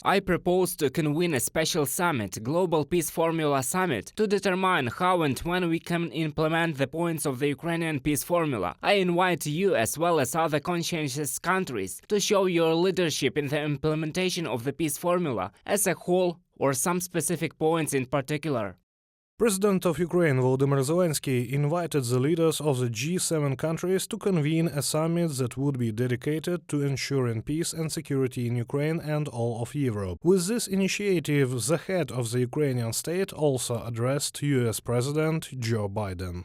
I propose to convene a special summit, Global Peace Formula Summit, to determine how and when we can implement the points of the Ukrainian peace formula. I invite you, as well as other conscientious countries, to show your leadership in the implementation of the peace formula as a whole or some specific points in particular. President of Ukraine Volodymyr Zelenskyy invited the leaders of the G7 countries to convene a summit that would be dedicated to ensuring peace and security in Ukraine and all of Europe. With this initiative, the head of the Ukrainian state also addressed US President Joe Biden.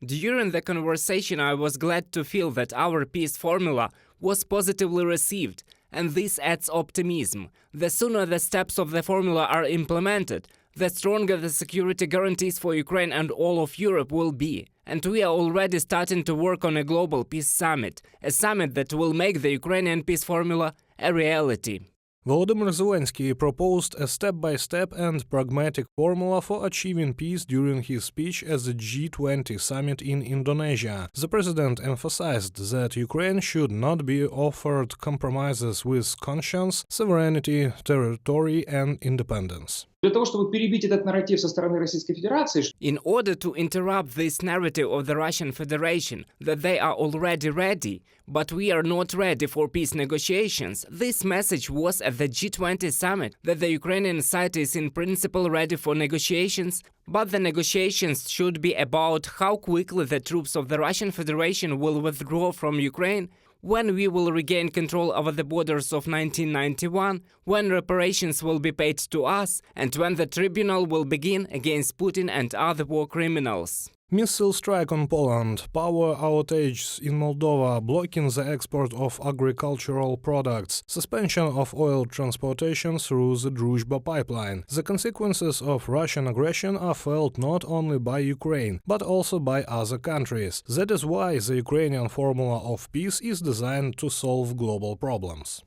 During the conversation, I was glad to feel that our peace formula was positively received, and this adds optimism. The sooner the steps of the formula are implemented, the stronger the security guarantees for Ukraine and all of Europe will be. And we are already starting to work on a global peace summit, a summit that will make the Ukrainian peace formula a reality. Volodymyr Zelenskyy proposed a step-by-step and pragmatic formula for achieving peace during his speech at the G20 summit in Indonesia. The president emphasized that Ukraine should not be offered compromises with conscience, sovereignty, territory and independence. In order to interrupt this narrative of the Russian Federation that they are already ready, but we are not ready for peace negotiations, this message was at the G20 summit that the Ukrainian side is in principle ready for negotiations, but the negotiations should be about how quickly the troops of the Russian Federation will withdraw from Ukraine, when we will regain control over the borders of 1991, when reparations will be paid to us, and when the tribunal will begin against Putin and other war criminals. Missile strike on Poland, power outages in Moldova blocking the export of agricultural products, suspension of oil transportation through the Druzhba pipeline. The consequences of Russian aggression are felt not only by Ukraine, but also by other countries. That is why the Ukrainian formula of peace is designed to solve global problems.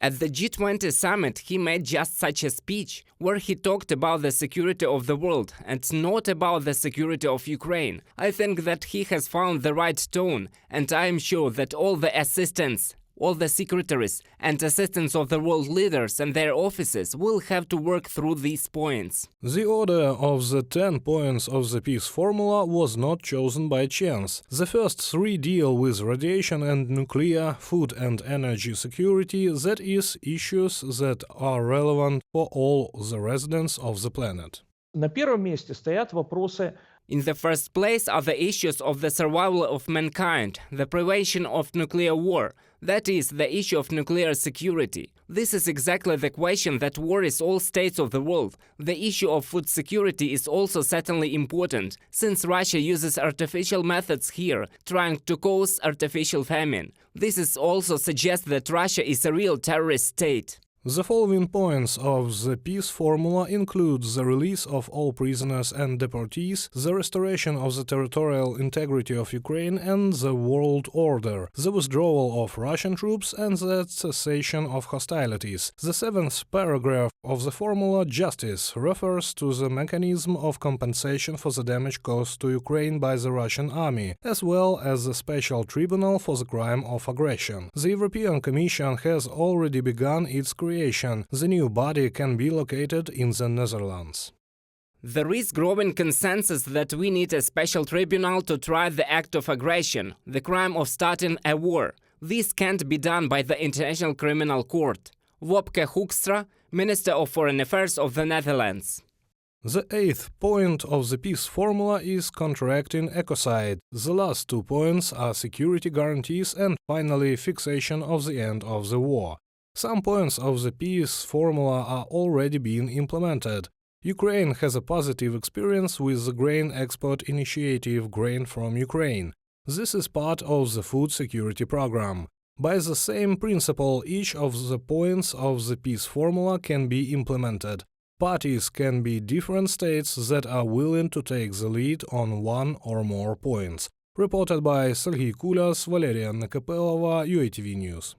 At the G20 summit, he made just such a speech, where he talked about the security of the world and not about the security of Ukraine. I think that he has found the right tone, and I am sure that all the assistants, all the secretaries and assistants of the world leaders and their offices will have to work through these points. The order of the 10 points of the peace formula was not chosen by chance. The first 3 deal with radiation and nuclear, food and energy security, that is, issues that are relevant for all the residents of the planet. На первом месте стоят вопросы. In the first place are the issues of the survival of mankind, the prevention of nuclear war, that is, the issue of nuclear security. This is exactly the question that worries all states of the world. The issue of food security is also certainly important, since Russia uses artificial methods here, trying to cause artificial famine. This also suggests that Russia is a real terrorist state. The following points of the peace formula include the release of all prisoners and deportees, the restoration of the territorial integrity of Ukraine and the world order, the withdrawal of Russian troops and the cessation of hostilities. The 7th paragraph of the formula, justice, refers to the mechanism of compensation for the damage caused to Ukraine by the Russian army, as well as the special tribunal for the crime of aggression. The European Commission has already begun its creation. The new body can be located in the Netherlands. There is growing consensus that we need a special tribunal to try the act of aggression, the crime of starting a war. This can't be done by the International Criminal Court. Wopke Hoekstra, Minister of Foreign Affairs of the Netherlands. The 8th point of the peace formula is contracting ecocide. The last 2 points are security guarantees and finally fixation of the end of the war. Some points of the peace formula are already being implemented. Ukraine has a positive experience with the grain export initiative Grain from Ukraine. This is part of the food security program. By the same principle, each of the points of the peace formula can be implemented. Parties can be different states that are willing to take the lead on one or more points. Reported by Serhiy Kulas, Valerian Nekapelova, UATV News.